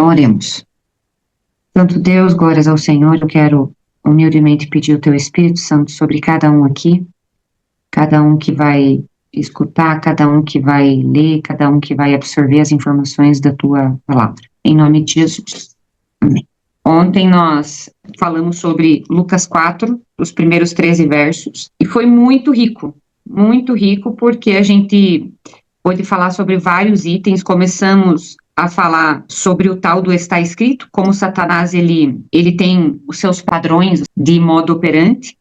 Então, oremos. Santo Deus, glórias ao Senhor, eu quero humildemente pedir o Teu Espírito Santo sobre cada um aqui, cada um que vai escutar, cada um que vai ler, cada um que vai absorver as informações da Tua palavra. Em nome de Jesus. Amém. Ontem nós falamos sobre Lucas 4, os primeiros 13 versos, e foi muito rico porque a gente pôde falar sobre vários itens. Começamos a falar sobre o tal do está escrito, como Satanás ele tem os seus padrões de modo operante.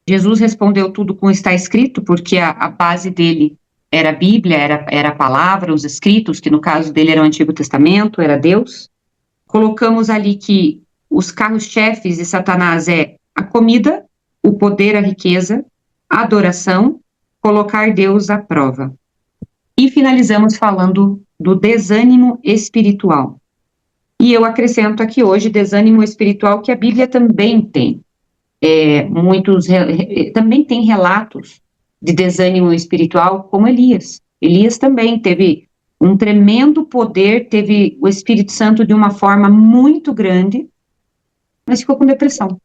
Jesus respondeu tudo com está escrito, porque a base dele era a Bíblia, era a palavra, os escritos, que no caso dele era o Antigo Testamento, era Deus. Colocamos ali que os carros-chefes de Satanás é a comida, o poder, a riqueza, a adoração, colocar Deus à prova. E finalizamos falando do desânimo espiritual. E eu acrescento aqui hoje desânimo espiritual que a Bíblia também tem. Também tem relatos de desânimo espiritual, como Elias. Elias também teve um tremendo poder, teve o Espírito Santo de uma forma muito grande, mas ficou com depressão.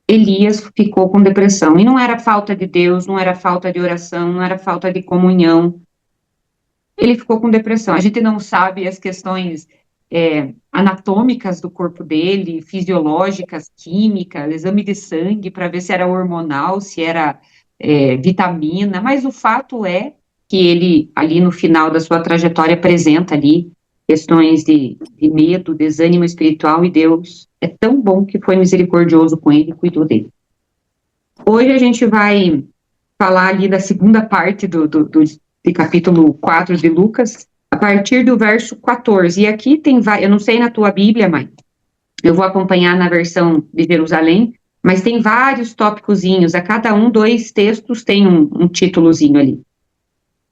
Elias ficou com depressão. E não era falta de Deus, não era falta de oração, não era falta de comunhão. Ele ficou com depressão. A gente não sabe as questões anatômicas do corpo dele, fisiológicas, químicas, exame de sangue para ver se era hormonal, se era vitamina, mas o fato é que ele, ali no final da sua trajetória, apresenta ali questões de medo, desânimo espiritual, e Deus é tão bom que foi misericordioso com ele e cuidou dele. Hoje a gente vai falar ali da segunda parte de capítulo 4 de Lucas, a partir do verso 14, e aqui tem, eu não sei na tua Bíblia, mãe, eu vou acompanhar na versão de Jerusalém, mas tem vários tópicozinhos, a cada 2 textos tem um títulozinho ali.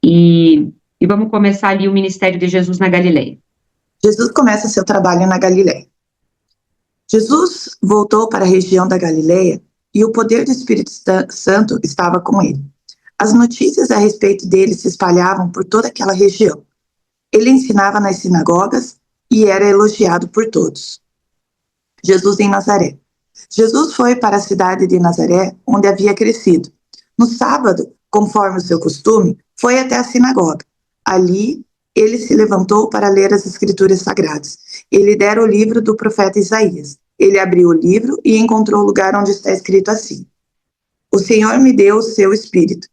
E vamos começar ali o ministério de Jesus na Galileia. Jesus começa seu trabalho na Galileia. Jesus voltou para a região da Galileia e o poder do Espírito Santo estava com ele. As notícias a respeito dele se espalhavam por toda aquela região. Ele ensinava nas sinagogas e era elogiado por todos. Jesus em Nazaré. Jesus foi para a cidade de Nazaré, onde havia crescido. No sábado, conforme o seu costume, foi até a sinagoga. Ali, ele se levantou para ler as escrituras sagradas. Ele dera o livro do profeta Isaías. Ele abriu o livro e encontrou o lugar onde está escrito assim: O Senhor me deu o seu Espírito.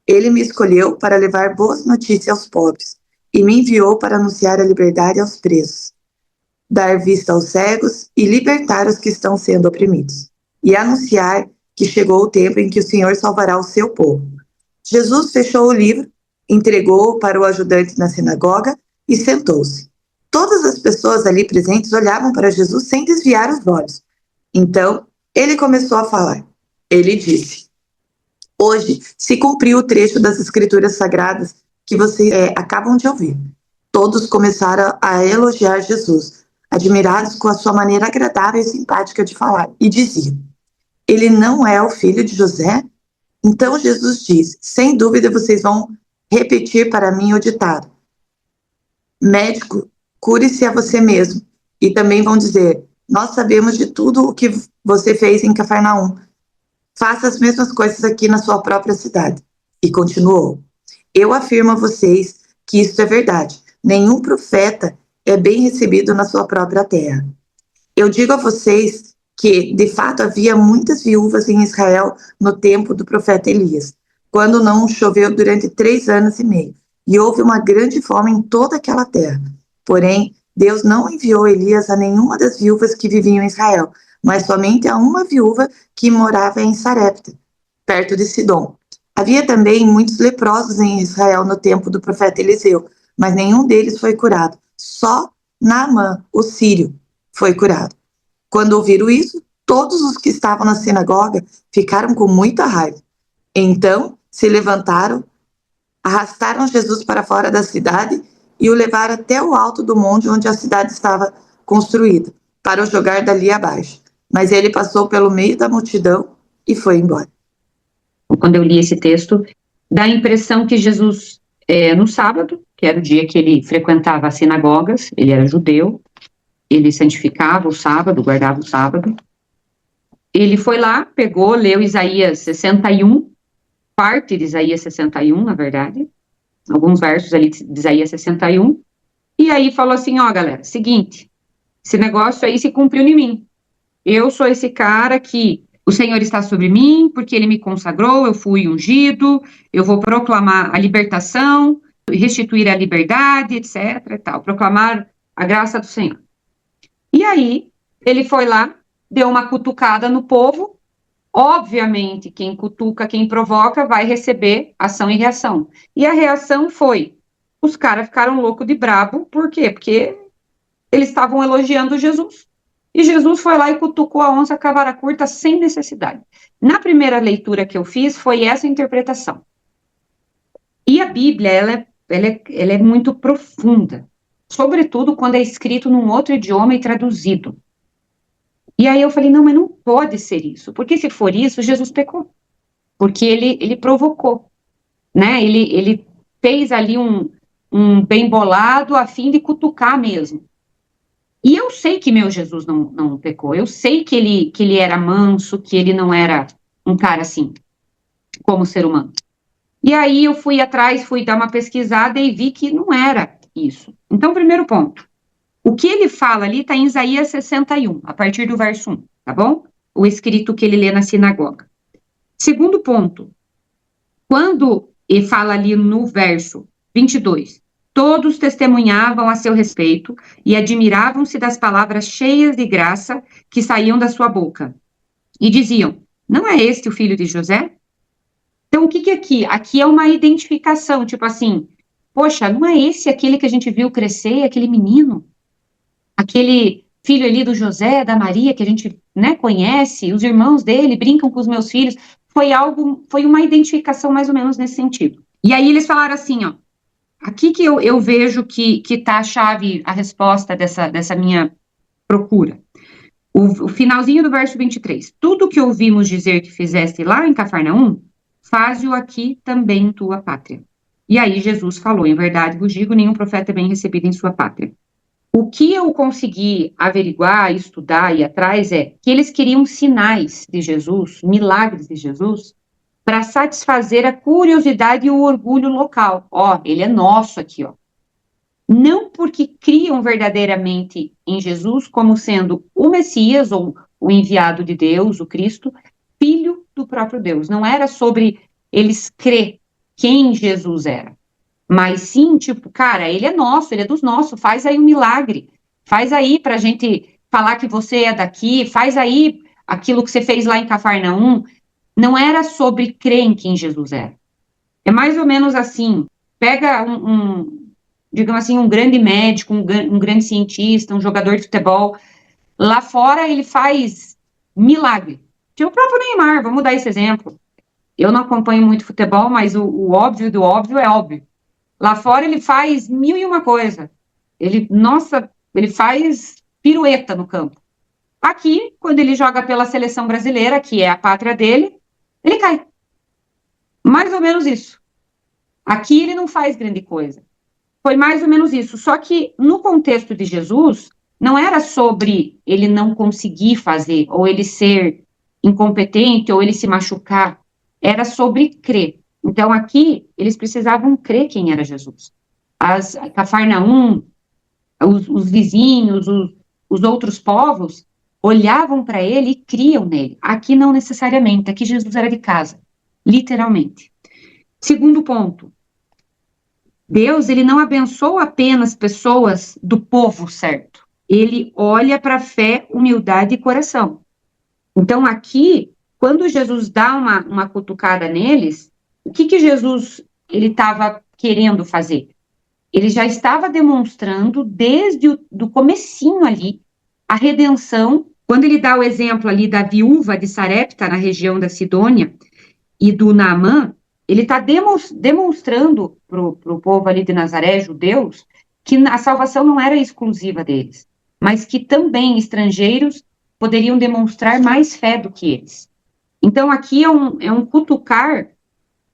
Ele me escolheu para levar boas notícias aos pobres e me enviou para anunciar a liberdade aos presos, dar vista aos cegos e libertar os que estão sendo oprimidos, e anunciar que chegou o tempo em que o Senhor salvará o seu povo. Jesus fechou o livro, entregou-o para o ajudante na sinagoga e sentou-se. Todas as pessoas ali presentes olhavam para Jesus sem desviar os olhos. Então, ele começou a falar. Ele disse: Hoje se cumpriu o trecho das escrituras sagradas que vocês acabam de ouvir. Todos começaram a elogiar Jesus, admirados com a sua maneira agradável e simpática de falar, e diziam: Ele não é o filho de José? Então Jesus disse: Sem dúvida vocês vão repetir para mim o ditado: Médico, cure-se a você mesmo. E também vão dizer: Nós sabemos de tudo o que você fez em Cafarnaum. Faça as mesmas coisas aqui na sua própria cidade. E continuou: Eu afirmo a vocês que isto é verdade. Nenhum profeta é bem recebido na sua própria terra. Eu digo a vocês que, de fato, havia muitas viúvas em Israel no tempo do profeta Elias, quando não choveu durante 3 anos e meio, e houve uma grande fome em toda aquela terra. Porém, Deus não enviou Elias a nenhuma das viúvas que viviam em Israel, mas somente a uma viúva que morava em Sarepta, perto de Sidom. Havia também muitos leprosos em Israel no tempo do profeta Eliseu, mas nenhum deles foi curado. Só Naamã, o sírio, foi curado. Quando ouviram isso, todos os que estavam na sinagoga ficaram com muita raiva. Então, se levantaram, arrastaram Jesus para fora da cidade e o levaram até o alto do monte onde a cidade estava construída, para o jogar dali abaixo. Mas ele passou pelo meio da multidão e foi embora. Quando eu li esse texto, dá a impressão que Jesus, no sábado, que era o dia que ele frequentava as sinagogas, ele era judeu, ele santificava o sábado, guardava o sábado. Ele foi lá, pegou, leu Isaías 61, parte de Isaías 61, na verdade, alguns versos ali de Isaías 61, e aí falou assim, ó, galera, seguinte, esse negócio aí se cumpriu em mim. Eu sou esse cara que o Senhor está sobre mim, porque ele me consagrou, eu fui ungido, eu vou proclamar a libertação, restituir a liberdade, etc, e tal, proclamar a graça do Senhor. E aí, ele foi lá, deu uma cutucada no povo. Obviamente, quem cutuca, quem provoca, vai receber ação e reação. E a reação foi, os caras ficaram loucos de brabo, por quê? Porque eles estavam elogiando Jesus. E Jesus foi lá e cutucou a onça com a vara curta sem necessidade. Na primeira leitura que eu fiz, foi essa interpretação. E a Bíblia, ela é muito profunda, sobretudo quando é escrito num outro idioma e traduzido. E aí eu falei, não, mas não pode ser isso, porque se for isso, Jesus pecou, porque ele provocou, né, ele fez ali um bem bolado a fim de cutucar mesmo. E eu sei que meu Jesus não pecou, eu sei que ele era manso, que ele não era um cara assim, como ser humano. E aí eu fui atrás, fui dar uma pesquisada e vi que não era isso. Então, primeiro ponto, o que ele fala ali está em Isaías 61, a partir do verso 1, tá bom? O escrito que ele lê na sinagoga. Segundo ponto, quando ele fala ali no verso 22, todos testemunhavam a seu respeito e admiravam-se das palavras cheias de graça que saíam da sua boca. E diziam, não é este o filho de José? Então, o que é aqui? Aqui é uma identificação, tipo assim, poxa, não é esse aquele que a gente viu crescer, aquele menino? Aquele filho ali do José, da Maria, que a gente, né, conhece, os irmãos dele brincam com os meus filhos, foi uma identificação mais ou menos nesse sentido. E aí eles falaram assim, ó, aqui que eu vejo que tá a chave, a resposta dessa minha procura. O finalzinho do verso 23, tudo que ouvimos dizer que fizeste lá em Cafarnaum, faze-o aqui também em tua pátria. E aí Jesus falou, em verdade vos digo, nenhum profeta é bem recebido em sua pátria. O que eu consegui averiguar, estudar e ir atrás é que eles queriam sinais de Jesus, milagres de Jesus, para satisfazer a curiosidade e o orgulho local. Ó, ele é nosso aqui, ó. Não porque criam verdadeiramente em Jesus como sendo o Messias ou o enviado de Deus, o Cristo, filho do próprio Deus. Não era sobre eles crer quem Jesus era. Mas sim, tipo, cara, ele é nosso, ele é dos nossos, faz aí um milagre, faz aí pra gente falar que você é daqui, faz aí aquilo que você fez lá em Cafarnaum. Não era sobre crer em quem Jesus era. É mais ou menos assim, pega digamos assim, um grande médico, um grande cientista, um jogador de futebol, lá fora ele faz milagre. Tipo o próprio Neymar, vamos dar esse exemplo. Eu não acompanho muito futebol, mas o óbvio do óbvio é óbvio. Lá fora ele faz mil e uma coisa. Ele faz pirueta no campo. Aqui, quando ele joga pela seleção brasileira, que é a pátria dele, ele cai. Mais ou menos isso. Aqui ele não faz grande coisa. Foi mais ou menos isso. Só que no contexto de Jesus, não era sobre ele não conseguir fazer, ou ele ser incompetente, ou ele se machucar. Era sobre crer. Então, aqui, eles precisavam crer quem era Jesus. Cafarnaum, os vizinhos, os outros povos, olhavam para ele e criam nele. Aqui não necessariamente, aqui Jesus era de casa, literalmente. Segundo ponto, Deus, ele não abençoa apenas pessoas do povo certo. Ele olha para a fé, humildade e coração. Então, aqui, quando Jesus dá uma cutucada neles, o que Jesus ele estava querendo fazer? Ele já estava demonstrando desde o comecinho ali a redenção. Quando ele dá o exemplo ali da viúva de Sarepta, na região da Sidônia, e do Naamã, ele está demonstrando para o povo ali de Nazaré, judeus, que a salvação não era exclusiva deles, mas que também estrangeiros poderiam demonstrar mais fé do que eles. Então, aqui é um cutucar,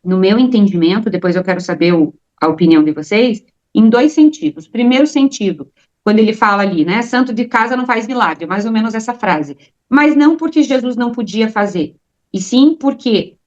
no meu entendimento, depois eu quero saber a opinião de vocês, em dois sentidos. Primeiro sentido, quando ele fala ali, né? Santo de casa não faz milagre, mais ou menos essa frase. Mas não porque Jesus não podia fazer, e sim porque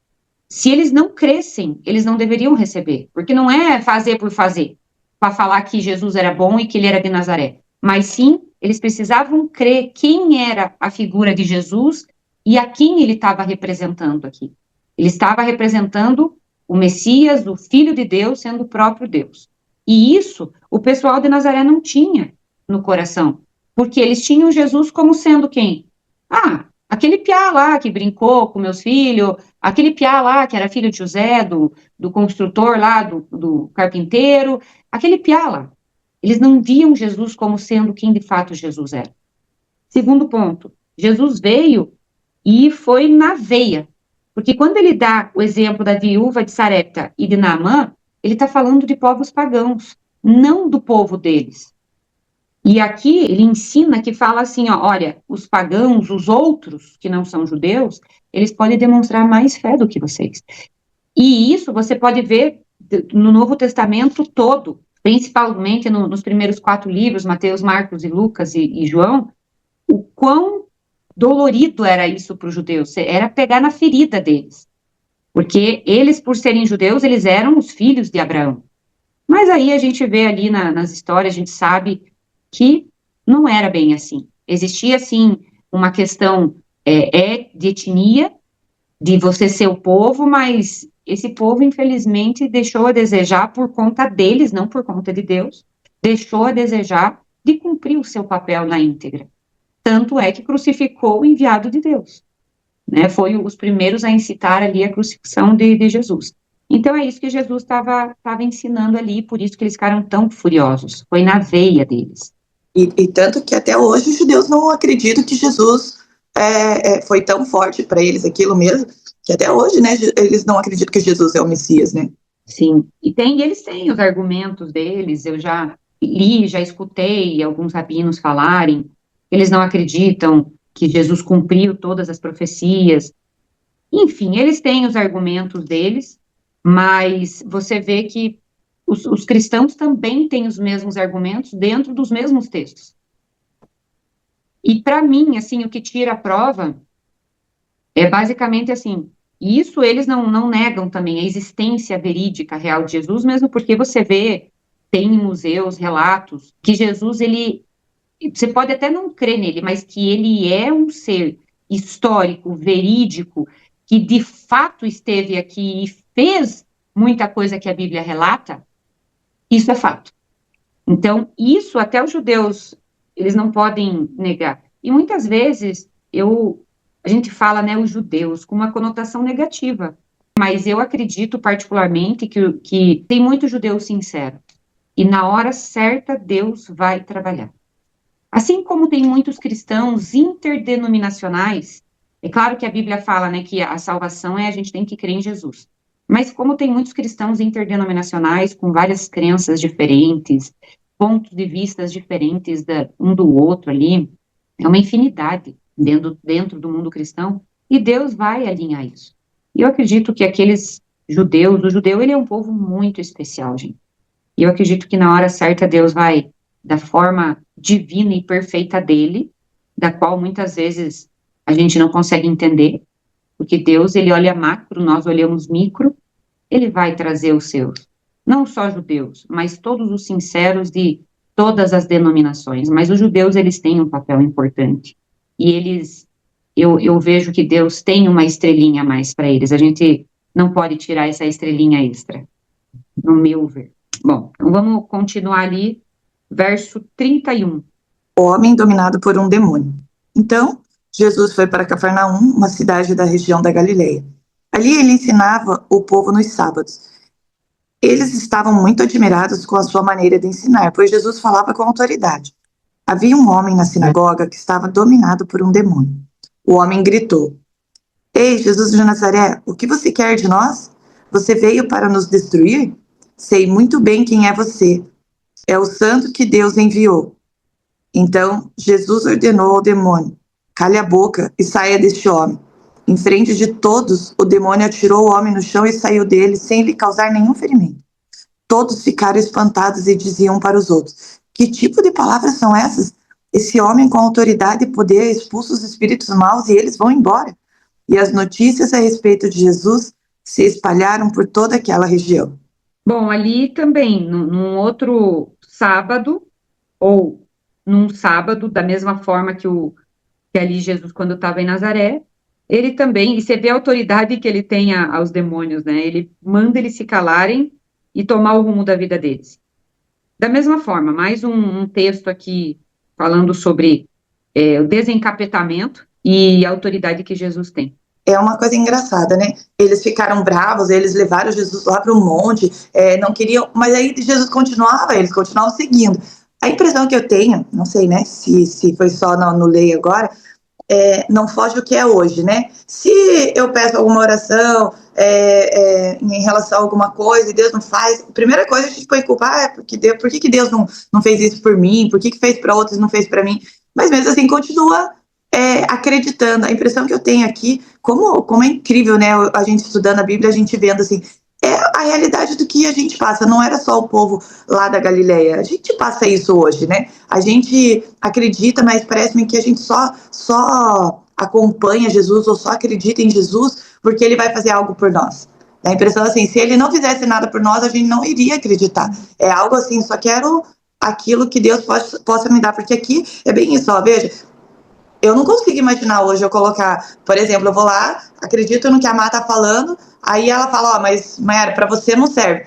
se eles não crescem, eles não deveriam receber, porque não é fazer por fazer, para falar que Jesus era bom e que ele era de Nazaré, mas sim, eles precisavam crer quem era a figura de Jesus e a quem ele estava representando aqui. Ele estava representando o Messias, o Filho de Deus, sendo o próprio Deus. E isso o pessoal de Nazaré não tinha no coração, porque eles tinham Jesus como sendo quem? Ah, aquele piá lá que brincou com meus filhos, aquele piá lá que era filho de José, do construtor lá, do carpinteiro, aquele piá lá. Eles não viam Jesus como sendo quem de fato Jesus era. Segundo ponto, Jesus veio e foi na veia. Porque quando ele dá o exemplo da viúva de Sarepta e de Naamã, ele está falando de povos pagãos, não do povo deles. E aqui ele ensina que fala assim, ó, olha, os pagãos, os outros que não são judeus, eles podem demonstrar mais fé do que vocês. E isso você pode ver no Novo Testamento todo, principalmente nos primeiros 4 livros, Mateus, Marcos e Lucas e João, o quão dolorido era isso para os judeus, era pegar na ferida deles. Porque eles, por serem judeus, eles eram os filhos de Abraão. Mas aí a gente vê ali nas histórias, a gente sabe que não era bem assim. Existia, sim, uma questão de etnia, de você ser o povo, mas esse povo, infelizmente, deixou a desejar por conta deles, não por conta de Deus, deixou a desejar de cumprir o seu papel na íntegra. Tanto é que crucificou o enviado de Deus. Né? Foi os primeiros a incitar ali a crucifixão de Jesus. Então é isso que Jesus estava ensinando ali, por isso que eles ficaram tão furiosos. Foi na veia deles. E tanto que até hoje os judeus não acreditam que Jesus foi tão forte para eles aquilo mesmo, que até hoje, né, eles não acreditam que Jesus é o Messias, né? Sim, e eles têm os argumentos deles, eu já li, já escutei alguns rabinos falarem, eles não acreditam que Jesus cumpriu todas as profecias. Enfim, eles têm os argumentos deles, mas você vê que os cristãos também têm os mesmos argumentos dentro dos mesmos textos. E para mim, assim, o que tira a prova é basicamente assim, e isso eles não negam também, a existência verídica real de Jesus, mesmo porque você vê, tem em museus relatos que Jesus, você pode até não crer nele, mas que ele é um ser histórico, verídico, que de fato esteve aqui e fez muita coisa que a Bíblia relata, isso é fato. Então, isso até os judeus, eles não podem negar. E muitas vezes, a gente fala, né, os judeus, com uma conotação negativa. Mas eu acredito particularmente que tem muito judeu sincero. E na hora certa, Deus vai trabalhar. Assim como tem muitos cristãos interdenominacionais, é claro que a Bíblia fala, né, que a salvação a gente tem que crer em Jesus. Mas como tem muitos cristãos interdenominacionais com várias crenças diferentes, pontos de vistas diferentes um do outro ali, é uma infinidade dentro do mundo cristão, e Deus vai alinhar isso. E eu acredito que aqueles judeus, o judeu, ele é um povo muito especial, gente. E eu acredito que na hora certa Deus vai, da forma divina e perfeita dele, da qual muitas vezes a gente não consegue entender, porque Deus, ele olha macro, nós olhamos micro, ele vai trazer os seus. Não só judeus, mas todos os sinceros de todas as denominações. Mas os judeus, eles têm um papel importante. E eu vejo que Deus tem uma estrelinha a mais para eles. A gente não pode tirar essa estrelinha extra, no meu ver. Bom, então vamos continuar ali, verso 31. O homem dominado por um demônio. Então, Jesus foi para Cafarnaum, uma cidade da região da Galileia. Ali ele ensinava o povo nos sábados. Eles estavam muito admirados com a sua maneira de ensinar, pois Jesus falava com autoridade. Havia um homem na sinagoga que estava dominado por um demônio. O homem gritou: Ei, Jesus de Nazaré, o que você quer de nós? Você veio para nos destruir? Sei muito bem quem é você. É o santo que Deus enviou. Então, Jesus ordenou ao demônio: cale a boca e saia deste homem. Em frente de todos, o demônio atirou o homem no chão e saiu dele sem lhe causar nenhum ferimento. Todos ficaram espantados e diziam um para os outros: Que tipo de palavras são essas? Esse homem com autoridade e poder expulsa os espíritos maus e eles vão embora. E as notícias a respeito de Jesus se espalharam por toda aquela região. Bom, ali também, num outro sábado, ou num sábado, da mesma forma que ali Jesus, quando estava em Nazaré, ele também, e você vê a autoridade que ele tem aos demônios, né? Ele manda eles se calarem e tomar o rumo da vida deles. Da mesma forma, mais um texto aqui falando sobre o desencapetamento e a autoridade que Jesus tem. É uma coisa engraçada, né? Eles ficaram bravos, eles levaram Jesus lá para o monte, não queriam, mas aí Jesus continuava, eles continuavam seguindo. A impressão que eu tenho, não sei, né, se foi só no Lei agora, não foge o que é hoje, né? Se eu peço alguma oração em relação a alguma coisa e Deus não faz, a primeira coisa a gente põe culpa, por que Deus não fez isso por mim? Por que fez para outros e não fez para mim? Mas mesmo assim continua acreditando. A impressão que eu tenho aqui, como é incrível, né? A gente estudando a Bíblia, a gente vendo assim, a realidade do que a gente passa, não era só o povo lá da Galileia, a gente passa isso hoje, né? A gente acredita, mas parece-me que a gente só acompanha Jesus ou só acredita em Jesus porque ele vai fazer algo por nós. A impressão assim, se ele não fizesse nada por nós, a gente não iria acreditar. É algo assim, só quero aquilo que Deus possa me dar, porque aqui é bem isso, ó, veja, eu não consigo imaginar hoje eu colocar, por exemplo, eu vou lá, acredito no que a Má tá falando, aí ela fala, mas Mayara, pra você não serve.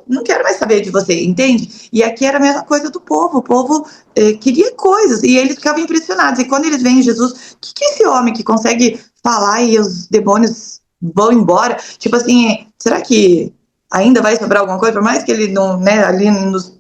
Não quero mais saber de você, entende? E aqui era a mesma coisa do povo, o povo queria coisas, e eles ficavam impressionados, e quando eles veem Jesus, o que é esse homem que consegue falar e os demônios vão embora? Tipo assim, será que ainda vai sobrar alguma coisa? Por mais que ele não, né, ali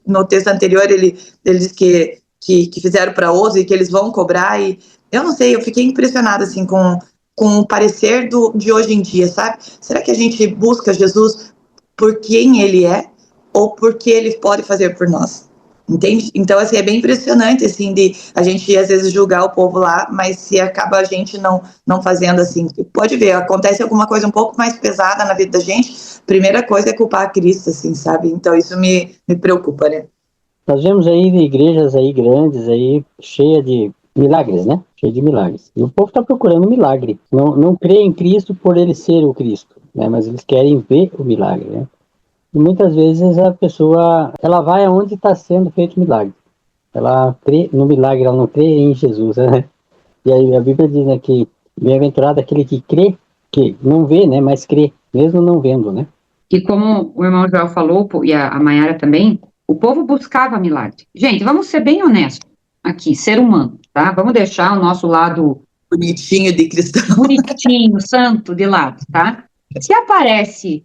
no texto anterior, ele diz que fizeram para outros e que eles vão cobrar, e eu não sei, eu fiquei impressionada assim com o parecer de hoje em dia, sabe? Será que a gente busca Jesus por quem ele é ou por que ele pode fazer por nós? Entende? Então, assim, é bem impressionante, assim, de a gente, às vezes, julgar o povo lá, mas se acaba a gente não fazendo, assim, pode ver, acontece alguma coisa um pouco mais pesada na vida da gente, primeira coisa é culpar a Cristo, assim, sabe? Então, isso me preocupa, né? Nós vemos aí igrejas aí grandes, aí cheia de milagres, né? Cheia de milagres. E o povo está procurando milagre. Não crê em Cristo por ele ser o Cristo, né? Mas eles querem ver o milagre, né? E muitas vezes a pessoa, ela vai aonde está sendo feito o milagre. Ela crê no milagre, ela não crê em Jesus, né? E aí a Bíblia diz, né, que bem-aventurado aquele que crê, que não vê, né? Mas crê, mesmo não vendo, né? E como o irmão Joel falou, e a Mayara também, o povo buscava milagre. Gente, vamos ser bem honestos aqui, ser humano, tá? Vamos deixar o nosso lado bonitinho de cristão, bonitinho, santo de lado, tá? Se aparece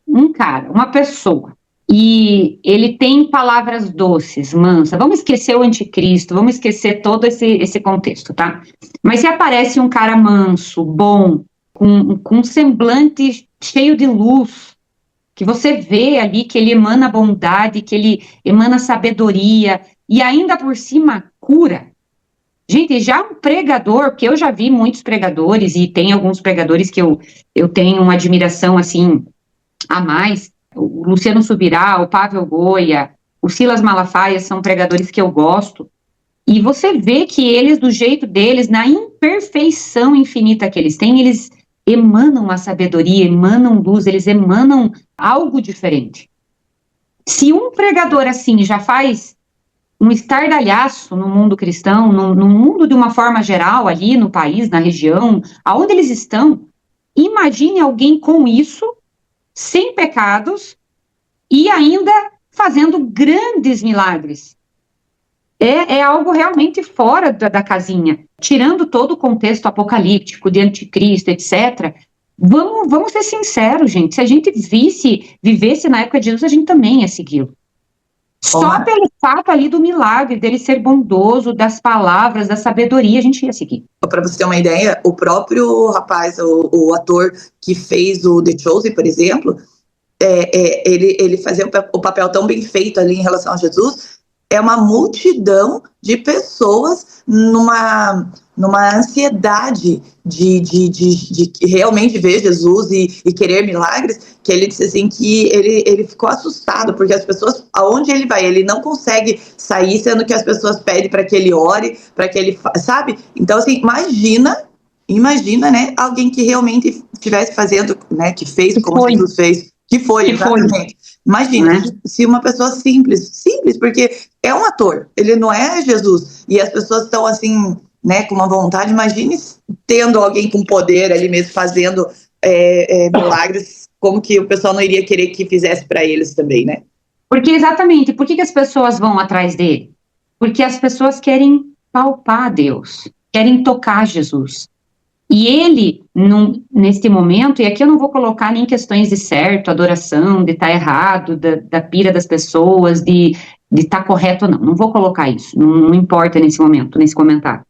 um cara, uma pessoa, e ele tem palavras doces, mansas, vamos esquecer o anticristo, vamos esquecer todo esse contexto, tá? Mas se aparece um cara manso, bom, com um semblante cheio de luz, que você vê ali que ele emana bondade, que ele emana sabedoria, e ainda por cima cura. Gente, já um pregador, porque eu já vi muitos pregadores, e tem alguns pregadores que eu tenho uma admiração, assim, a mais, o Luciano Subirá, o Pavel Goya, o Silas Malafaia, são pregadores que eu gosto, e você vê que eles, do jeito deles, na imperfeição infinita que eles têm, eles emanam uma sabedoria, emanam luz, eles emanam algo diferente. Se um pregador assim já faz um estardalhaço no mundo cristão, no mundo de uma forma geral, ali no país, na região, aonde eles estão, imagine alguém com isso, sem pecados, e ainda fazendo grandes milagres. É algo realmente fora da casinha. Tirando todo o contexto apocalíptico de anticristo, etc., vamos ser sinceros, gente. Se a gente vivesse na época de Jesus, a gente também ia segui-lo. Só pelo fato ali do milagre, dele ser bondoso, das palavras, da sabedoria, a gente ia seguir. Para você ter uma ideia, o próprio rapaz, o ator que fez o The Chosen, por exemplo, ele fazia o papel tão bem feito ali em relação a Jesus, é uma multidão de pessoas numa ansiedade de realmente ver Jesus e querer milagres, que ele disse assim que ele ficou assustado, porque as pessoas, aonde ele vai, ele não consegue sair, sendo que as pessoas pedem para que ele ore, para que ele, sabe? Então, assim, imagina, né, alguém que realmente estivesse fazendo, né, que fez como Jesus fez, exatamente. Imagina, se uma pessoa simples, porque é um ator, ele não é Jesus, e as pessoas estão assim, né, com uma vontade. Imagine tendo alguém com poder ali mesmo, fazendo milagres, como que o pessoal não iria querer que fizesse para eles também, né? Porque, exatamente, por que as pessoas vão atrás dele? Porque as pessoas querem palpar Deus, querem tocar Jesus. E ele, neste momento, e aqui eu não vou colocar nem questões de certo, adoração, de estar errado, da pira das pessoas, de estar correto ou não vou colocar isso, não importa nesse momento, nesse comentário.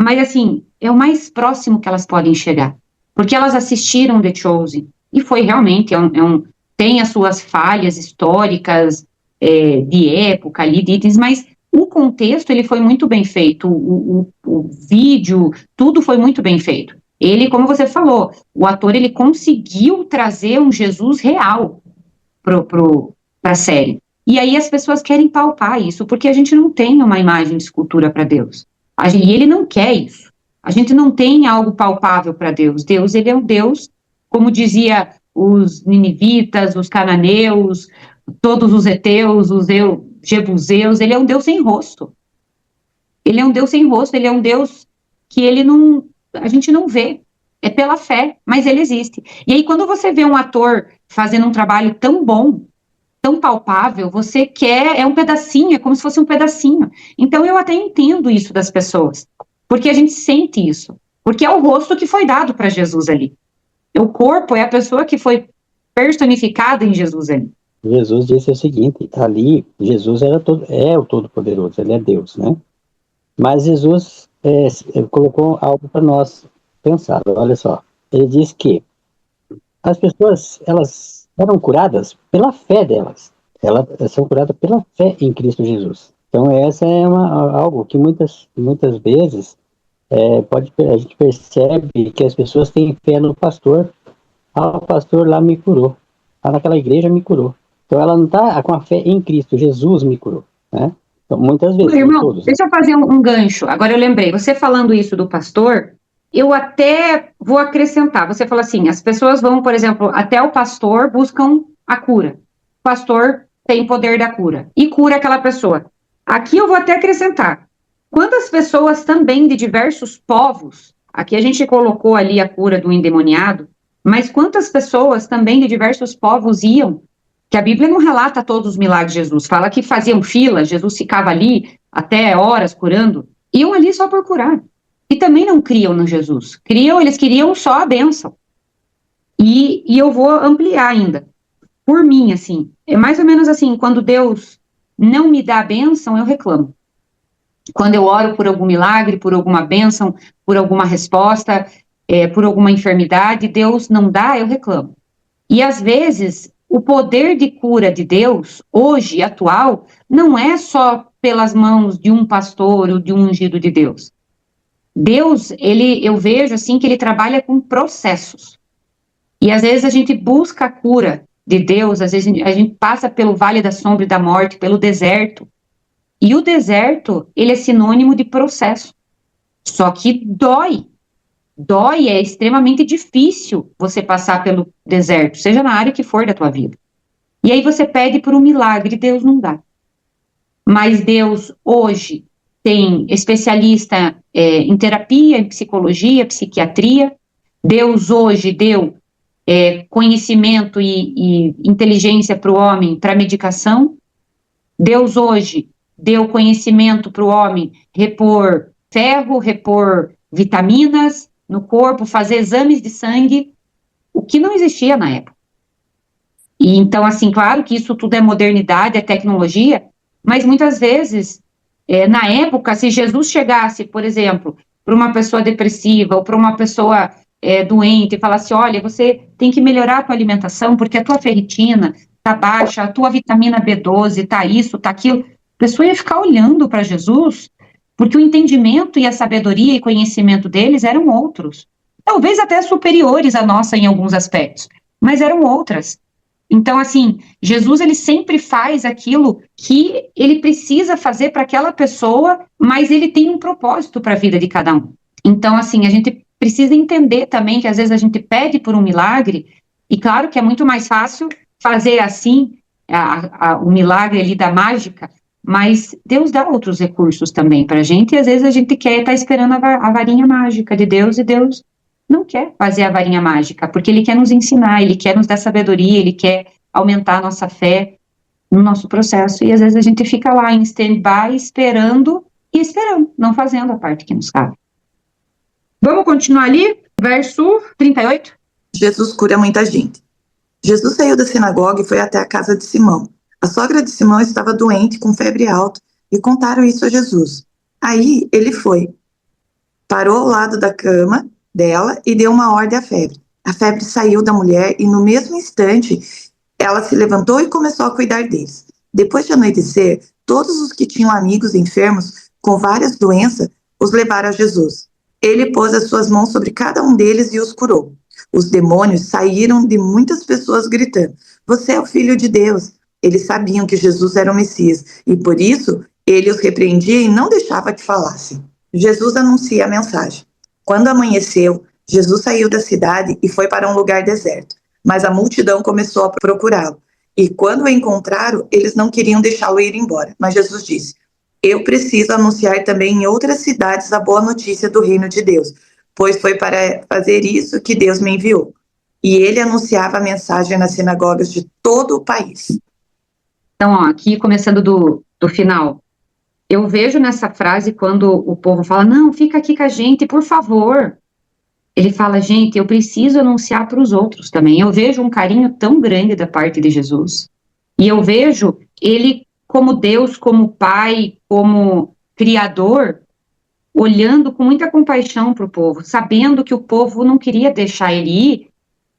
Mas, assim, é o mais próximo que elas podem chegar, porque elas assistiram The Chosen, e foi realmente, tem as suas falhas históricas, de época ali, de itens, mas o contexto, ele foi muito bem feito, o vídeo, tudo foi muito bem feito. Ele, como você falou, o ator, ele conseguiu trazer um Jesus real para a série. E aí as pessoas querem palpar isso, porque a gente não tem uma imagem de escultura para Deus. E ele não quer isso. A gente não tem algo palpável para Deus. Deus, ele é um Deus, como dizia os ninivitas, os cananeus, todos os heteus, os jebuseus, ele é um Deus sem rosto. Ele é um Deus sem rosto, ele é um Deus que a gente não vê. É pela fé, mas ele existe. E aí, quando você vê um ator fazendo um trabalho tão bom, tão palpável, você quer, é um pedacinho, é como se fosse um pedacinho. Então, eu até entendo isso das pessoas, porque a gente sente isso, porque é o rosto que foi dado para Jesus ali. O corpo é a pessoa que foi personificada em Jesus ali. Jesus disse o seguinte, ali, Jesus é o Todo-Poderoso, ele é Deus, né? Mas Jesus colocou algo para nós pensar, olha só. Ele diz que as pessoas, elas eram curadas pela fé delas. Elas são curadas pela fé em Cristo Jesus. Então, essa é algo que muitas vezes a gente percebe que as pessoas têm fé no pastor. O pastor lá me curou. Naquela igreja me curou. Então, ela não está com a fé em Cristo. Jesus me curou, né? Então, muitas vezes. Irmão, todos, deixa eu fazer um gancho. Agora eu lembrei. Você falando isso do pastor, eu até vou acrescentar. Você fala assim, as pessoas vão, por exemplo, até o pastor, buscam a cura. O pastor tem poder da cura e cura aquela pessoa. Aqui eu vou até acrescentar. Quantas pessoas também de diversos povos, aqui a gente colocou ali a cura do endemoniado, mas quantas pessoas também de diversos povos iam, que a Bíblia não relata todos os milagres de Jesus, fala que faziam fila, Jesus ficava ali até horas curando, iam ali só por curar. E também não criam no Jesus. Eles queriam só a bênção. E eu vou ampliar ainda. Por mim, assim, é mais ou menos assim, quando Deus não me dá a bênção, eu reclamo. Quando eu oro por algum milagre, por alguma bênção, por alguma resposta, por alguma enfermidade, Deus não dá, eu reclamo. E às vezes, o poder de cura de Deus, hoje, atual, não é só pelas mãos de um pastor ou de um ungido de Deus. Deus, eu vejo assim que ele trabalha com processos. E às vezes a gente busca a cura de Deus, às vezes a gente passa pelo vale da sombra e da morte, pelo deserto. E o deserto, ele é sinônimo de processo. Só que dói. Dói, é extremamente difícil você passar pelo deserto, seja na área que for da tua vida. E aí você pede por um milagre, Deus não dá. Mas Deus, hoje, tem especialista em terapia, em psicologia, psiquiatria. Deus hoje deu conhecimento e inteligência para o homem para medicação. Deus hoje deu conhecimento para o homem repor ferro, repor vitaminas no corpo, fazer exames de sangue, o que não existia na época. E então, assim, claro que isso tudo é modernidade, é tecnologia, mas muitas vezes, na época, se Jesus chegasse, por exemplo, para uma pessoa depressiva ou para uma pessoa doente e falasse, olha, você tem que melhorar a tua alimentação porque a tua ferritina está baixa, a tua vitamina B12 está isso, está aquilo, pessoa ia ficar olhando para Jesus, porque o entendimento e a sabedoria e conhecimento deles eram outros. Talvez até superiores à nossa em alguns aspectos, mas eram outras. Então, assim, Jesus, ele sempre faz aquilo que ele precisa fazer para aquela pessoa, mas ele tem um propósito para a vida de cada um. Então, assim, a gente precisa entender também que às vezes a gente pede por um milagre, e claro que é muito mais fácil fazer assim, o milagre ali da mágica, mas Deus dá outros recursos também para a gente, e às vezes a gente quer estar esperando a varinha mágica de Deus, e Deus não quer fazer a varinha mágica, porque Ele quer nos ensinar, Ele quer nos dar sabedoria, Ele quer aumentar a nossa fé no nosso processo, e às vezes a gente fica lá em stand-by, esperando, não fazendo a parte que nos cabe. Vamos continuar ali, verso 38. Jesus cura muita gente. Jesus saiu da sinagoga e foi até a casa de Simão. A sogra de Simão estava doente, com febre alta, e contaram isso a Jesus. Aí ele foi, parou ao lado da cama dela e deu uma ordem à febre. A febre saiu da mulher e no mesmo instante ela se levantou e começou a cuidar deles. Depois de anoitecer, todos os que tinham amigos enfermos com várias doenças os levaram a Jesus. Ele pôs as suas mãos sobre cada um deles e os curou. Os demônios saíram de muitas pessoas gritando: "Você é o Filho de Deus!" Eles sabiam que Jesus era o Messias e por isso ele os repreendia e não deixava que falassem. Jesus anuncia a mensagem. Quando amanheceu, Jesus saiu da cidade e foi para um lugar deserto. Mas a multidão começou a procurá-lo. E quando o encontraram, eles não queriam deixá-lo ir embora. Mas Jesus disse: "Eu preciso anunciar também em outras cidades a boa notícia do reino de Deus, pois foi para fazer isso que Deus me enviou." E ele anunciava a mensagem nas sinagogas de todo o país. Então, ó, aqui começando do final, eu vejo nessa frase quando o povo fala: "Não, fica aqui com a gente, por favor." Ele fala: "Gente, eu preciso anunciar para os outros também." Eu vejo um carinho tão grande da parte de Jesus, e eu vejo ele como Deus, como Pai, como Criador, olhando com muita compaixão para o povo, sabendo que o povo não queria deixar ele ir,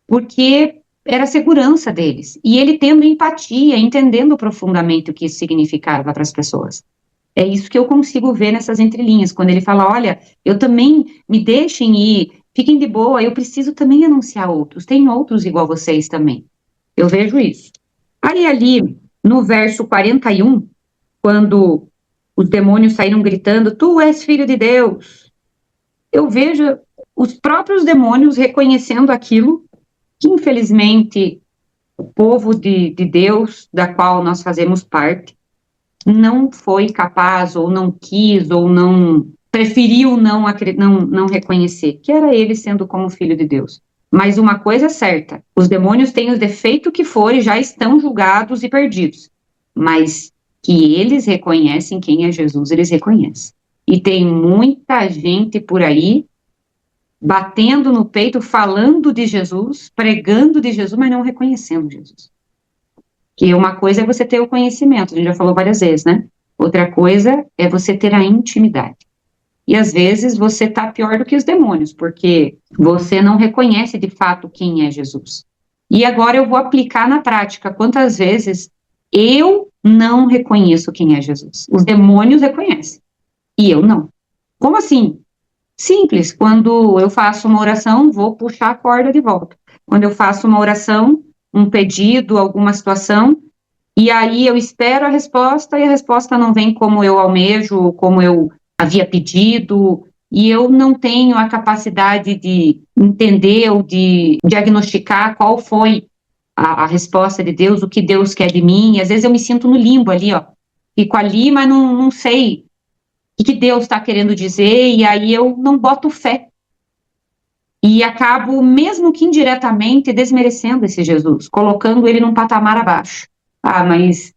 porque era a segurança deles, e ele tendo empatia, entendendo profundamente o que isso significava para as pessoas. É isso que eu consigo ver nessas entrelinhas, quando ele fala: "Olha, eu também, me deixem ir, fiquem de boa, eu preciso também anunciar outros, tem outros igual vocês também." Eu vejo isso. Aí ali, no verso 41, quando os demônios saíram gritando: "Tu és filho de Deus", eu vejo os próprios demônios reconhecendo aquilo que, infelizmente, o povo de Deus, da qual nós fazemos parte, não foi capaz, ou não quis, ou não preferiu não reconhecer, que era ele sendo como filho de Deus. Mas uma coisa é certa: os demônios têm o defeito que for e já estão julgados e perdidos, mas que eles reconhecem quem é Jesus, eles reconhecem. E tem muita gente por aí batendo no peito, falando de Jesus, pregando de Jesus, mas não reconhecendo Jesus. Que uma coisa é você ter o conhecimento, a gente já falou várias vezes, né? Outra coisa é você ter a intimidade. E às vezes você tá pior do que os demônios, porque você não reconhece de fato quem é Jesus. E agora eu vou aplicar na prática. Quantas vezes eu não reconheço quem é Jesus? Os demônios reconhecem, e eu não. Como assim? Simples. Quando eu faço uma oração, vou puxar a corda de volta. Quando eu faço uma oração, um pedido, alguma situação, e aí eu espero a resposta, e a resposta não vem como eu almejo, como eu havia pedido, e eu não tenho a capacidade de entender ou de diagnosticar qual foi a resposta de Deus, o que Deus quer de mim, e às vezes eu me sinto no limbo ali, ó, fico ali, mas não sei o que Deus está querendo dizer, e aí eu não boto fé. E acabo, mesmo que indiretamente, desmerecendo esse Jesus, colocando ele num patamar abaixo. Ah, mas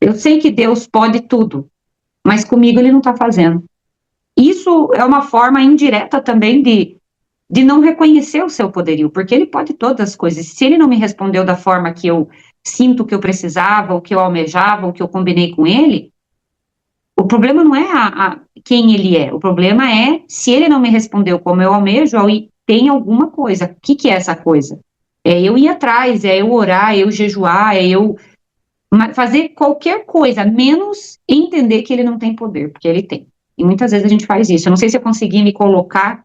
eu sei que Deus pode tudo, mas comigo ele não está fazendo. Isso é uma forma indireta também de não reconhecer o seu poderio, porque ele pode todas as coisas. Se ele não me respondeu da forma que eu sinto que eu precisava, ou que eu almejava, ou que eu combinei com ele, o problema não é quem ele é, o problema é se ele não me respondeu como eu almejo, aí tem alguma coisa. O que é essa coisa? É eu ir atrás, é eu orar, é eu jejuar, é eu fazer qualquer coisa, menos entender que ele não tem poder, porque ele tem. E muitas vezes a gente faz isso. Eu não sei se eu consegui me colocar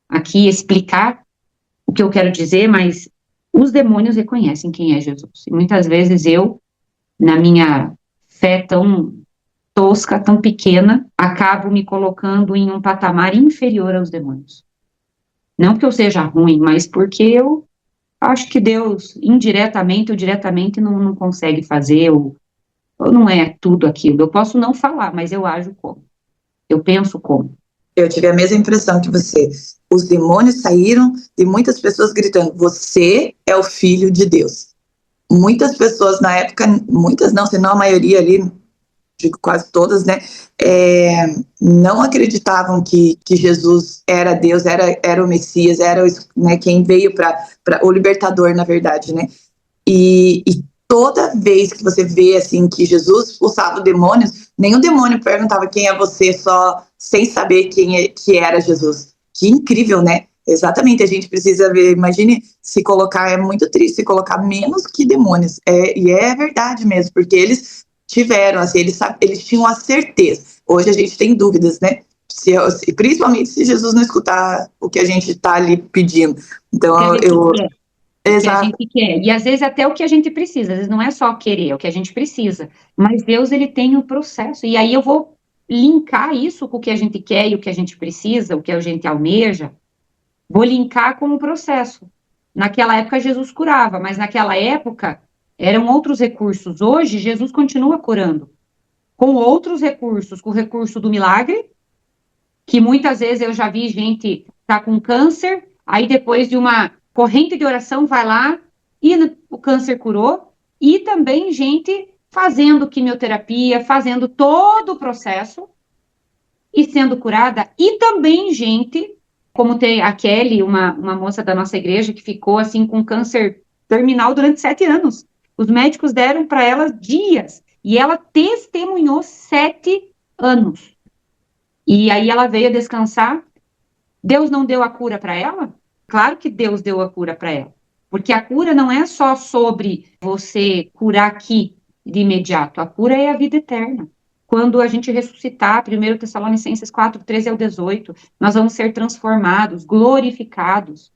aqui, explicar o que eu quero dizer, mas os demônios reconhecem quem é Jesus. E muitas vezes eu, na minha fé tão tosca, tão pequena, acabo me colocando em um patamar inferior aos demônios. Não porque eu seja ruim, mas porque eu acho que Deus, indiretamente ou diretamente, não consegue fazer, ou não é tudo aquilo. Eu posso não falar, mas eu ajo como. Eu penso como. Eu tive a mesma impressão que você. Os demônios saíram de muitas pessoas gritando, você é o filho de Deus. Muitas pessoas na época, muitas não, senão a maioria ali, digo quase todas, né, não acreditavam que Jesus era Deus, era o Messias, era né, quem veio para o libertador, na verdade, né, e toda vez que você vê, assim, que Jesus expulsava demônios, nenhum demônio perguntava quem é você, só sem saber que era Jesus. Que incrível, né? Exatamente, a gente precisa ver, imagine se colocar, é muito triste se colocar menos que demônios, e é verdade mesmo, porque eles tiveram, assim, eles tinham a certeza. Hoje a gente tem dúvidas, né? Principalmente se Jesus não escutar o que a gente está ali pedindo. Então, que a gente quer, e às vezes até o que a gente precisa, às vezes não é só querer, é o que a gente precisa, mas Deus, ele tem um processo, e aí eu vou linkar isso com o que a gente quer e o que a gente precisa, o que a gente almeja, vou linkar com o processo. Naquela época Jesus curava, mas naquela época eram outros recursos. Hoje Jesus continua curando, com outros recursos, com o recurso do milagre, que muitas vezes eu já vi gente tá com câncer, aí depois de uma corrente de oração vai lá e o câncer curou, e também gente fazendo quimioterapia, fazendo todo o processo e sendo curada, e também gente, como tem a Kelly, uma moça da nossa igreja que ficou assim com câncer terminal durante 7 anos. Os médicos deram para ela dias, e ela testemunhou 7 anos. E aí ela veio descansar. Deus não deu a cura para ela? Claro que Deus deu a cura para ela. Porque a cura não é só sobre você curar aqui de imediato. A cura é a vida eterna. Quando a gente ressuscitar, 1 Tessalonicenses 4, 13 ao 18, nós vamos ser transformados, glorificados,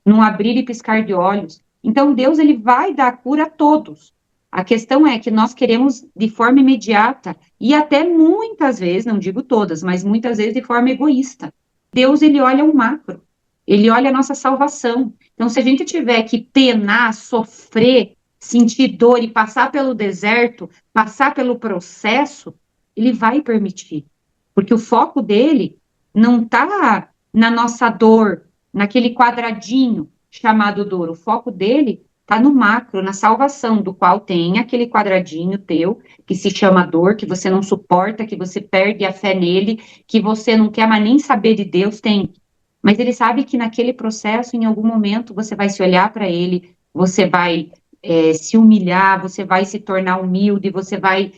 num abrir e piscar de olhos. Então, Deus, ele vai dar a cura a todos. A questão é que nós queremos de forma imediata, e até muitas vezes, não digo todas, mas muitas vezes de forma egoísta. Deus, ele olha o macro, ele olha a nossa salvação. Então, se a gente tiver que penar, sofrer, sentir dor e passar pelo deserto, passar pelo processo, ele vai permitir. Porque o foco dele não está na nossa dor, naquele quadradinho chamado dor. O foco dele está no macro, na salvação, do qual tem aquele quadradinho teu, que se chama dor, que você não suporta, que você perde a fé nele, que você não quer mais nem saber de Deus, tem. Mas ele sabe que naquele processo, em algum momento, você vai se olhar para ele, você vai se humilhar, você vai se tornar humilde, você vai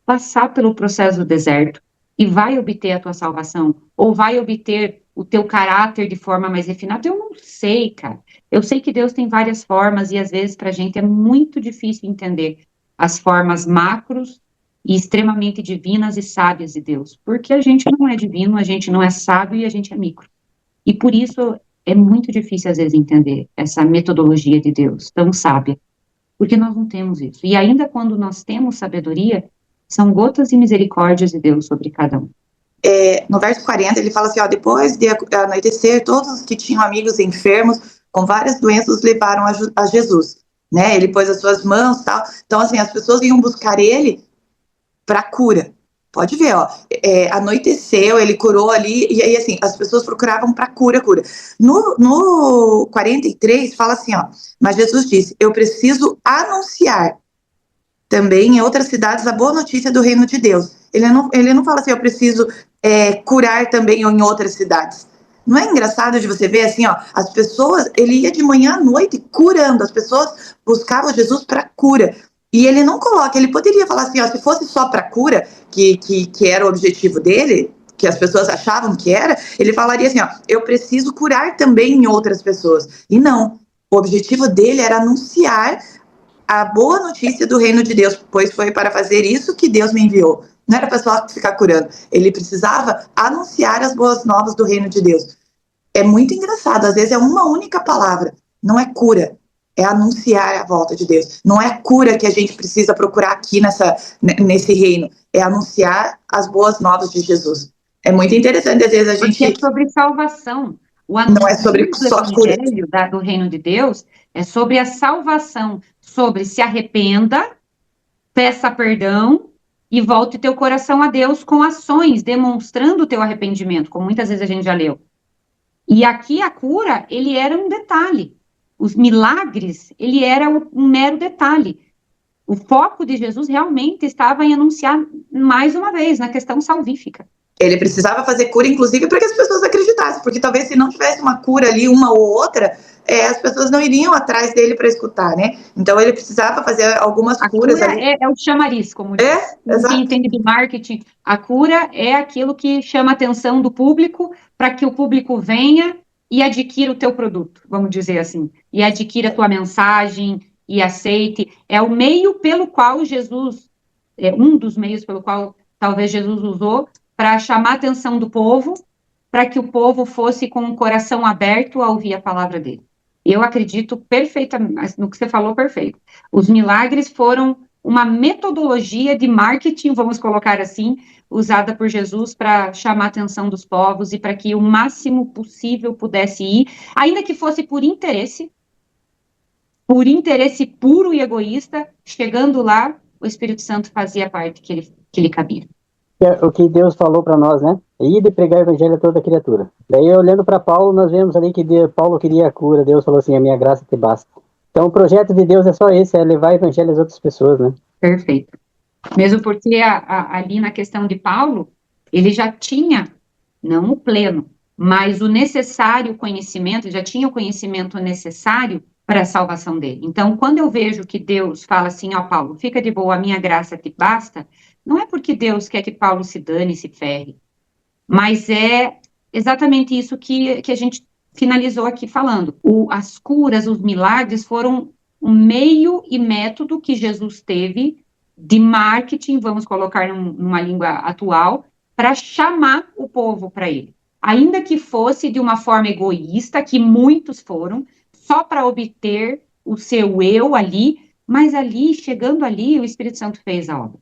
passar pelo processo do deserto e vai obter a tua salvação, ou vai obter o teu caráter de forma mais refinada. Eu não sei, cara. Eu sei que Deus tem várias formas e às vezes para a gente é muito difícil entender as formas macros e extremamente divinas e sábias de Deus, porque a gente não é divino, a gente não é sábio e a gente é micro. E por isso é muito difícil às vezes entender essa metodologia de Deus tão sábia, porque nós não temos isso. E ainda quando nós temos sabedoria, são gotas de misericórdia de Deus sobre cada um. No verso 40, ele fala assim, ó, depois de anoitecer, todos que tinham amigos enfermos com várias doenças levaram a Jesus, né? Ele pôs as suas mãos e tal. Então, assim, as pessoas iam buscar ele para cura. Pode ver, ó, anoiteceu, ele curou ali, e aí, assim, as pessoas procuravam para cura. No 43, fala assim, ó, mas Jesus disse, eu preciso anunciar também em outras cidades a boa notícia do reino de Deus. Ele não fala assim, eu preciso curar também em outras cidades. Não é engraçado de você ver assim, ó, as pessoas, ele ia de manhã à noite curando, as pessoas buscavam Jesus para cura. E ele não coloca, ele poderia falar assim, ó, se fosse só para cura, que era o objetivo dele, que as pessoas achavam que era, ele falaria assim, ó, eu preciso curar também em outras pessoas. E não, o objetivo dele era anunciar a boa notícia do reino de Deus, pois foi para fazer isso que Deus me enviou. Não era para só ficar curando. Ele precisava anunciar as boas novas do reino de Deus. É muito engraçado, às vezes é uma única palavra, não é cura, é anunciar a volta de Deus. Não é cura que a gente precisa procurar aqui nesse reino, é anunciar as boas novas de Jesus. É muito interessante, às vezes a gente... Porque é sobre salvação. O não é sobre só cura. evangelho do reino de Deus é sobre a salvação, sobre se arrependa, peça perdão e volte teu coração a Deus com ações, demonstrando o teu arrependimento, como muitas vezes a gente já leu. E aqui a cura, ele era um detalhe. Os milagres, ele era um mero detalhe. O foco de Jesus realmente estava em anunciar, mais uma vez, na questão salvífica. Ele precisava fazer cura, inclusive, para que as pessoas acreditassem, porque talvez se não tivesse uma cura ali, uma ou outra, as pessoas não iriam atrás dele para escutar, né? Então ele precisava fazer algumas curas cura ali. É o chamariz, como diz. Quem entende de marketing, a cura é aquilo que chama a atenção do público para que o público venha e adquira o teu produto, vamos dizer assim, e adquira a tua mensagem e aceite. É o meio pelo qual Jesus, um dos meios pelo qual talvez Jesus usou para chamar a atenção do povo, para que o povo fosse com o coração aberto a ouvir a palavra dele. Eu acredito perfeitamente no que você falou, perfeito. Os milagres foram uma metodologia de marketing, vamos colocar assim, usada por Jesus para chamar a atenção dos povos e para que o máximo possível pudesse ir, ainda que fosse por interesse puro e egoísta, chegando lá, o Espírito Santo fazia a parte que lhe cabia. O que Deus falou para nós, né? Ir e pregar o evangelho a toda criatura. Daí, olhando para Paulo, nós vemos ali que Paulo queria a cura. Deus falou assim, a minha graça te basta. Então, o projeto de Deus é só esse, é levar o evangelho às outras pessoas, né? Perfeito. Mesmo porque ali na questão de Paulo, ele já tinha, não o pleno, mas o necessário conhecimento, já tinha o conhecimento necessário para a salvação dele. Então, quando eu vejo que Deus fala assim, ó Paulo, fica de boa, a minha graça te basta, não é porque Deus quer que Paulo se dane e se ferre, mas é exatamente isso que a gente finalizou aqui falando. As curas, os milagres foram um meio e método que Jesus teve de marketing, vamos colocar numa língua atual, para chamar o povo para ele. Ainda que fosse de uma forma egoísta, que muitos foram, só para obter o seu eu ali, mas ali, chegando ali, o Espírito Santo fez a obra.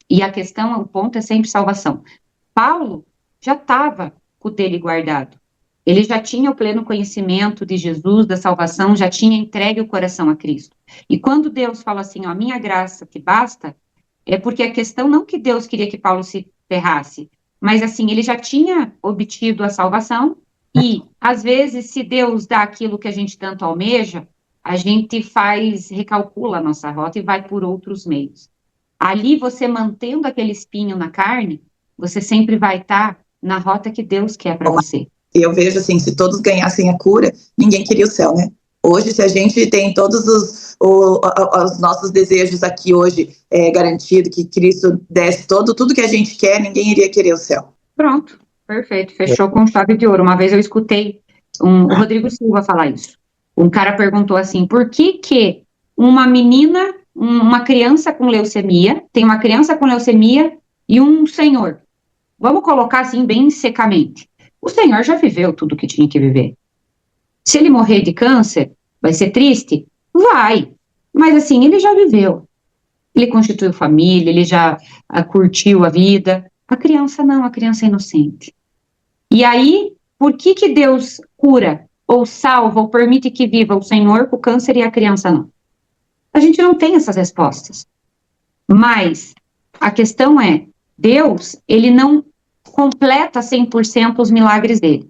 E a questão, o ponto é sempre salvação. Paulo já estava com o dele guardado. Ele já tinha o pleno conhecimento de Jesus, da salvação, já tinha entregue o coração a Cristo. E quando Deus fala assim, ó, minha graça te basta, é porque a questão não que Deus queria que Paulo se ferrasse, mas assim, ele já tinha obtido a salvação e, às vezes, se Deus dá aquilo que a gente tanto almeja, a gente recalcula a nossa rota e vai por outros meios. Ali, você mantendo aquele espinho na carne, você sempre vai estar na rota que Deus quer para você. Eu vejo assim, se todos ganhassem a cura, ninguém queria o céu, né? Hoje, se a gente tem todos os nossos desejos aqui hoje garantido, que Cristo desse tudo que a gente quer, ninguém iria querer o céu. Pronto, perfeito, fechou com chave de ouro. Uma vez eu escutei o Rodrigo Silva falar isso. Um cara perguntou assim, por que uma menina, uma criança com leucemia, tem uma criança com leucemia e um senhor, vamos colocar assim bem secamente, o senhor já viveu tudo o que tinha que viver. Se ele morrer de câncer, vai ser triste? Vai. Mas assim, ele já viveu. Ele constituiu família, ele já curtiu a vida. A criança não, a criança é inocente. E aí, por que Deus cura, ou salva, ou permite que viva o senhor com o câncer e a criança não? A gente não tem essas respostas. Mas a questão é, Deus, ele não completa 100% os milagres dele.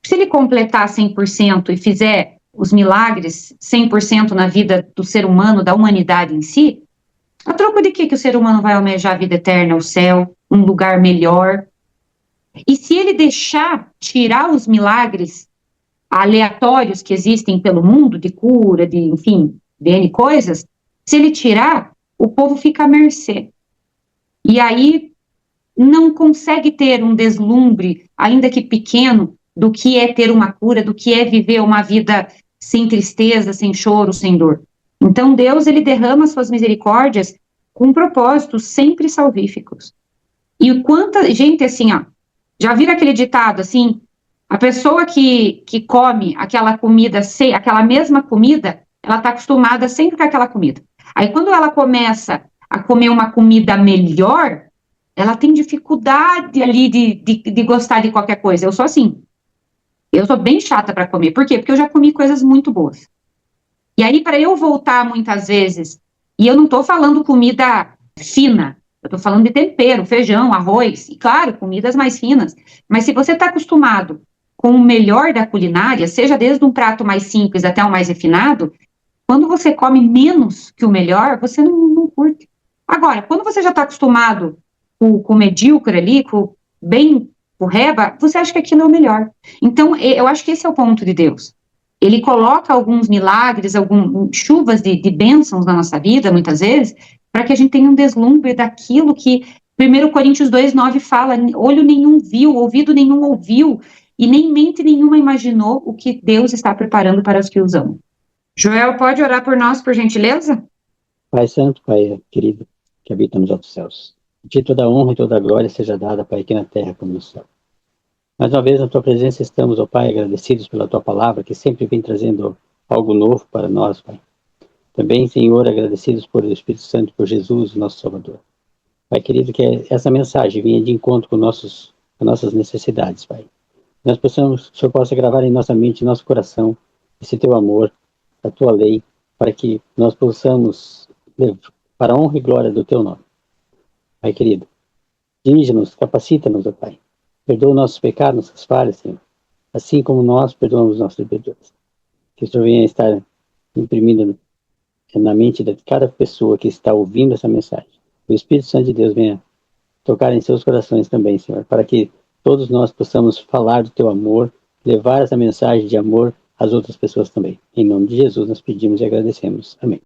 Se ele completar 100% e fizer os milagres 100% na vida do ser humano, da humanidade em si, a troco de que o ser humano vai almejar a vida eterna, o céu, um lugar melhor? E se ele tirar os milagres aleatórios que existem pelo mundo, de cura, de, enfim, de N coisas, se ele tirar, o povo fica à mercê. E aí não consegue ter um deslumbre, ainda que pequeno, do que é ter uma cura, do que é viver uma vida sem tristeza, sem choro, sem dor. Então Deus, ele derrama suas misericórdias com propósitos sempre salvíficos. E quanta gente, assim, ó, já viram aquele ditado, assim, a pessoa que come aquela comida, aquela mesma comida, ela está acostumada sempre com aquela comida. Aí quando ela começa a comer uma comida melhor, ela tem dificuldade ali de gostar de qualquer coisa. Eu sou assim. Eu sou bem chata para comer. Por quê? Porque eu já comi coisas muito boas. E aí, para eu voltar muitas vezes, e eu não estou falando comida fina, eu estou falando de tempero, feijão, arroz, e claro, comidas mais finas. Mas se você está acostumado com o melhor da culinária, seja desde um prato mais simples até um mais refinado, quando você come menos que o melhor, você não curte. Agora, quando você já está acostumado com o medíocre ali, com bem o reba, você acha que aquilo é o melhor. Então, eu acho que esse é o ponto de Deus. Ele coloca alguns milagres, algumas chuvas de bênçãos na nossa vida, muitas vezes, para que a gente tenha um deslumbre daquilo que 1 Coríntios 2,9 fala: olho nenhum viu, ouvido nenhum ouviu, e nem mente nenhuma imaginou o que Deus está preparando para os que os amam. Joel, pode orar por nós, por gentileza? Pai Santo, Pai querido, que habita nos altos céus, a Ti toda a honra e toda a glória seja dada, Pai, aqui na terra como no céu. Mais uma vez, na Tua presença estamos, ó Pai, agradecidos pela Tua palavra, que sempre vem trazendo algo novo para nós, Pai. Também, Senhor, agradecidos por o Espírito Santo, por Jesus, nosso Salvador. Pai querido, que essa mensagem venha de encontro com nossas necessidades, Pai. Nós possamos, que o Senhor possa gravar em nossa mente, em nosso coração, esse Teu amor, a Tua lei, para que nós possamos, para a honra e glória do Teu nome. Pai querido, dirige-nos, capacita-nos, ó Pai. Perdoa nossos pecados, nossas falhas, Senhor. Assim como nós perdoamos nossos devedores. Que o Senhor venha estar imprimindo na mente de cada pessoa que está ouvindo essa mensagem. O Espírito Santo de Deus venha tocar em seus corações também, Senhor, para que todos nós possamos falar do Teu amor, levar essa mensagem de amor às outras pessoas também. Em nome de Jesus nós pedimos e agradecemos. Amém.